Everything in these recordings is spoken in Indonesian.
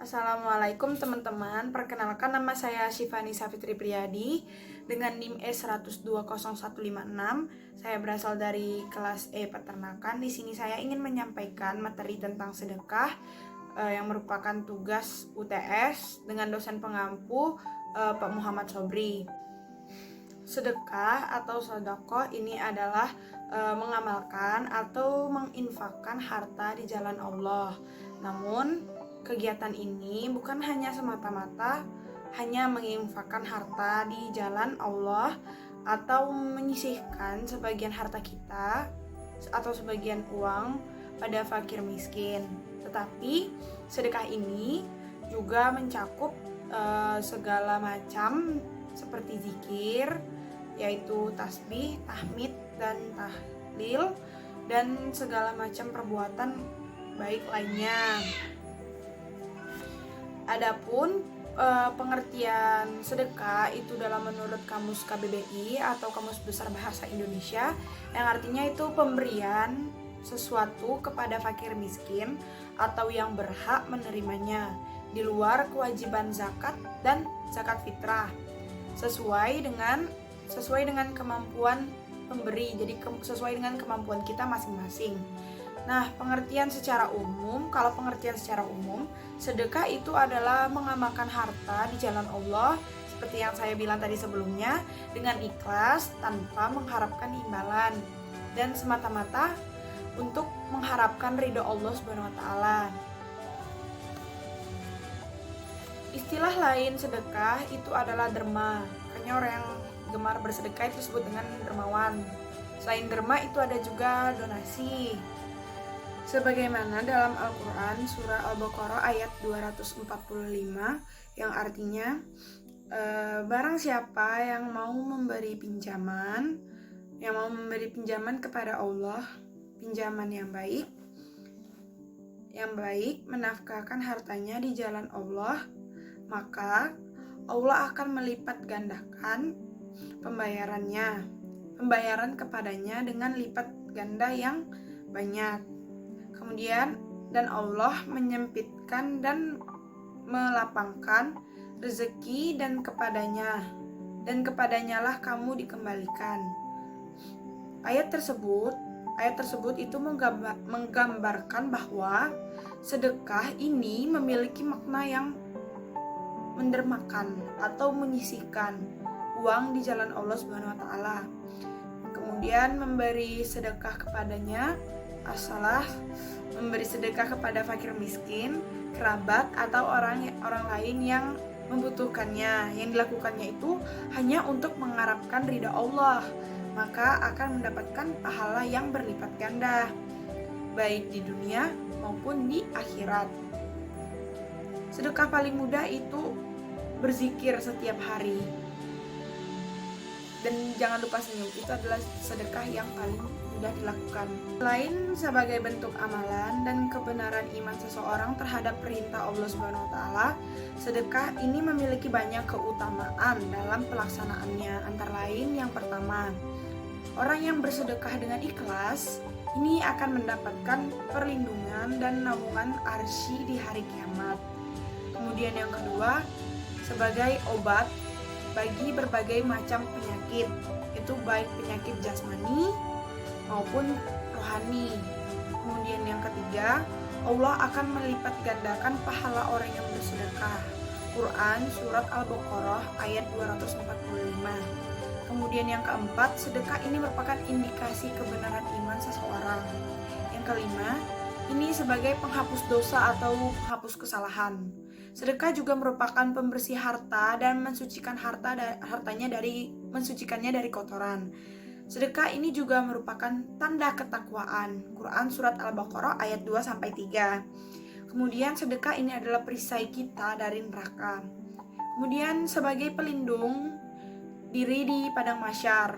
Assalamualaikum teman-teman, perkenalkan nama saya Syifani Safitri Priyadi dengan NIM E1020156. Saya berasal dari kelas E Peternakan. Di sini saya ingin menyampaikan materi tentang sedekah yang merupakan tugas UTS dengan dosen pengampu Pak Muhammad Sobri. Sedekah atau sedekah ini adalah mengamalkan atau menginfakkan harta di jalan Allah. Namun kegiatan ini bukan hanya semata-mata hanya menginfakkan harta di jalan Allah atau menyisihkan sebagian harta kita atau sebagian uang pada fakir miskin. Tetapi sedekah ini juga mencakup segala macam seperti zikir, yaitu tasbih, tahmid, dan tahlil, dan segala macam perbuatan baik lainnya. Adapun pengertian sedekah itu dalam menurut Kamus KBBI atau Kamus Besar Bahasa Indonesia, yang artinya itu pemberian sesuatu kepada fakir miskin atau yang berhak menerimanya di luar kewajiban zakat dan zakat fitrah sesuai dengan kemampuan pemberi, jadi sesuai dengan kemampuan kita masing-masing. Nah, pengertian secara umum, sedekah itu adalah mengamalkan harta di jalan Allah seperti yang saya bilang tadi sebelumnya, dengan ikhlas tanpa mengharapkan imbalan dan semata-mata untuk mengharapkan ridho Allah Subhanahu wa taala. Istilah lain sedekah itu adalah derma. Makanya orang yang gemar bersedekah itu disebut dengan dermawan. Selain derma itu ada juga donasi. Sebagaimana dalam Al-Quran surah Al-Baqarah ayat 245 yang artinya barang siapa yang mau memberi pinjaman kepada Allah, pinjaman yang baik menafkahkan hartanya di jalan Allah, maka Allah akan melipat gandakan pembayaran kepadanya dengan lipat ganda yang banyak. Kemudian, dan Allah menyempitkan dan melapangkan rezeki dan kepadanya lah kamu dikembalikan. Ayat tersebut itu menggambarkan bahwa sedekah ini memiliki makna yang mendermakan atau menyisihkan uang di jalan Allah Subhanahu wa taala. Kemudian memberi sedekah kepadanya asalah memberi sedekah kepada fakir miskin, kerabat, atau orang lain yang membutuhkannya. Yang dilakukannya itu hanya untuk mengharapkan ridha Allah, maka akan mendapatkan pahala yang berlipat ganda, baik di dunia maupun di akhirat. Sedekah paling mudah itu berzikir setiap hari. Dan jangan lupa senyum, itu adalah sedekah yang paling mudah dilakukan. Selain sebagai bentuk amalan dan kebenaran iman seseorang terhadap perintah Allah Subhanahu wa taala, sedekah ini memiliki banyak keutamaan dalam pelaksanaannya. Antara lain yang pertama, orang yang bersedekah dengan ikhlas ini akan mendapatkan perlindungan dan naungan arsy di hari kiamat. Kemudian yang kedua, sebagai obat bagi berbagai macam penyakit, itu baik penyakit jasmani maupun rohani. Kemudian yang ketiga, Allah akan melipat gandakan pahala orang yang bersedekah. Quran surat Al-Baqarah ayat 245. Kemudian yang keempat, sedekah ini merupakan indikasi kebenaran iman seseorang. Yang kelima, ini sebagai penghapus dosa atau penghapus kesalahan. Sedekah juga merupakan pembersih harta dan mensucikannya dari kotoran. Sedekah ini juga merupakan tanda ketakwaan. Quran surat Al-Baqarah ayat 2-3. Kemudian sedekah ini adalah perisai kita dari neraka. Kemudian sebagai pelindung diri di padang mahsyar.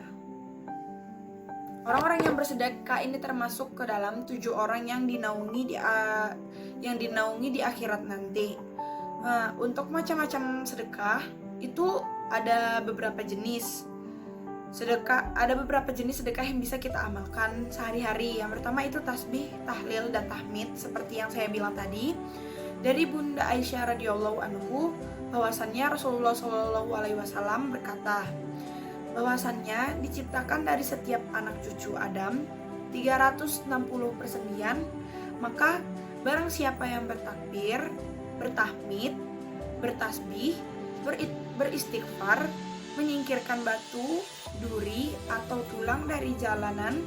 Orang-orang yang bersedekah ini termasuk ke dalam 7 orang yang dinaungi di akhirat nanti. Nah, untuk macam-macam sedekah itu ada beberapa jenis sedekah yang bisa kita amalkan sehari-hari. Yang pertama itu tasbih, tahlil, dan tahmid seperti yang saya bilang tadi. Dari Bunda Aisyah radhiyallahu anhu bahwasannya Rasulullah Shallallahu alaihi wasallam berkata, bahwasannya diciptakan dari setiap anak cucu Adam 360 persendian, maka barang siapa yang bertakbir, bertahmid, bertasbih, beristighfar, menyingkirkan batu, duri, atau tulang dari jalanan,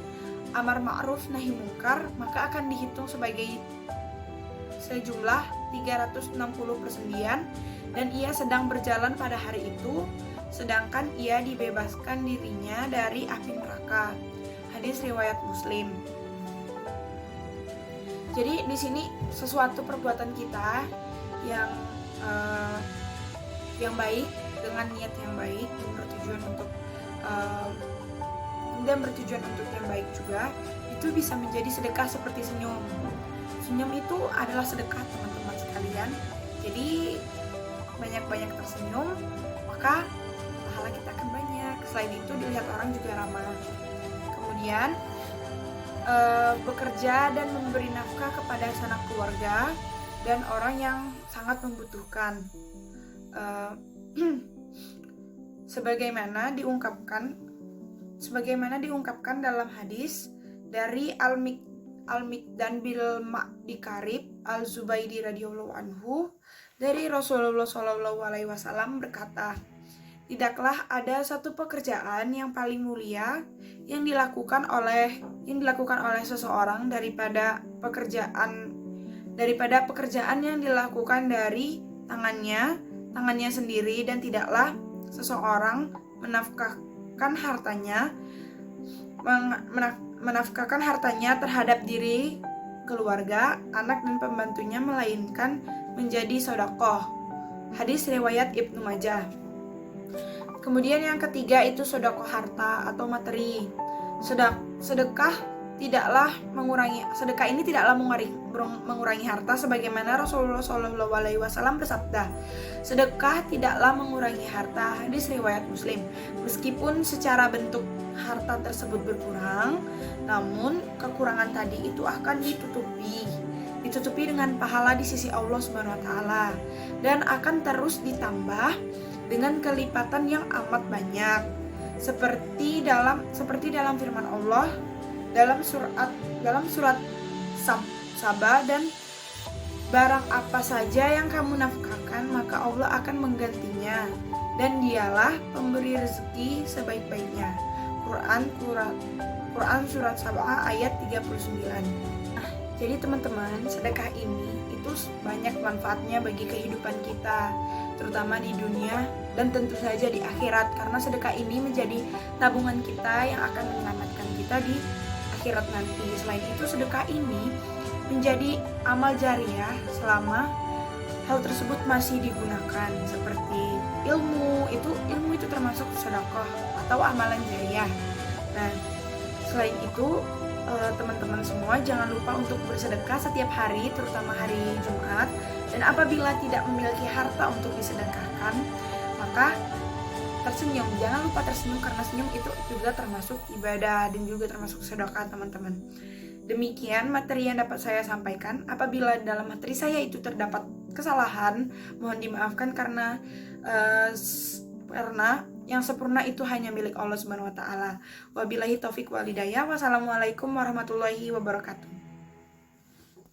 amar ma'ruf nahi mungkar, maka akan dihitung sebagai sejumlah 360 persendian dan ia sedang berjalan pada hari itu, sedangkan ia dibebaskan dirinya dari api neraka. Hadis riwayat Muslim. Jadi di sini sesuatu perbuatan kita yang baik dengan niat yang baik dan bertujuan untuk yang baik juga, itu bisa menjadi sedekah seperti senyum. Senyum itu adalah sedekah, teman-teman sekalian. Jadi banyak-banyak tersenyum, maka pahala kita akan banyak. Selain itu dilihat orang juga ramah. Kemudian bekerja dan memberi nafkah kepada sanak keluarga dan orang yang sangat membutuhkan. Sebagaimana diungkapkan dalam hadis dari Al-Miqdan bil Ma'di Karib Al-Zubaidi radhiyallahu anhu, dari Rasulullah Shallallahu alaihi wasallam berkata, tidaklah ada satu pekerjaan yang paling mulia yang dilakukan oleh seseorang daripada pekerjaan yang dilakukan dari tangannya sendiri, dan tidaklah seseorang menafkahkan hartanya terhadap diri, keluarga, anak dan pembantunya, melainkan menjadi sedekah. Hadis riwayat Ibnu Majah. Kemudian yang ketiga itu sedekah harta atau materi. Sedekah ini tidaklah mengurangi harta, sebagaimana Rasulullah Shallallahu alaihi wasallam bersabda, sedekah tidaklah mengurangi harta. Hadis riwayat Muslim. Meskipun secara bentuk harta tersebut berkurang, namun kekurangan tadi itu akan ditutupi dengan pahala di sisi Allah Subhanahu wa taala, dan akan terus ditambah dengan kelipatan yang amat banyak, seperti dalam firman Allah dalam surat Saba, dan barang apa saja yang kamu nafkahkan maka Allah akan menggantinya, dan dialah pemberi rezeki sebaik-baiknya. Quran surat Saba ayat 39. Jadi teman-teman, sedekah ini itu banyak manfaatnya bagi kehidupan kita, terutama di dunia dan tentu saja di akhirat, karena sedekah ini menjadi tabungan kita yang akan menyelamatkan kita di akhirat nanti. Selain itu, sedekah ini menjadi amal jariah selama hal tersebut masih digunakan, seperti ilmu itu termasuk sedekah atau amalan jariah. Nah, selain itu teman-teman semua jangan lupa untuk bersedekah setiap hari, terutama hari Jumat. Dan apabila tidak memiliki harta untuk disedekahkan, maka tersenyum. Jangan lupa tersenyum, karena senyum itu juga termasuk ibadah dan juga termasuk sedekah, teman-teman. Demikian materi yang dapat saya sampaikan. Apabila dalam materi saya itu terdapat kesalahan, mohon dimaafkan karena yang sempurna itu hanya milik Allah Subhanahu wa taala. Wabillahi taufik wal hidayah. Wassalamualaikum warahmatullahi wabarakatuh.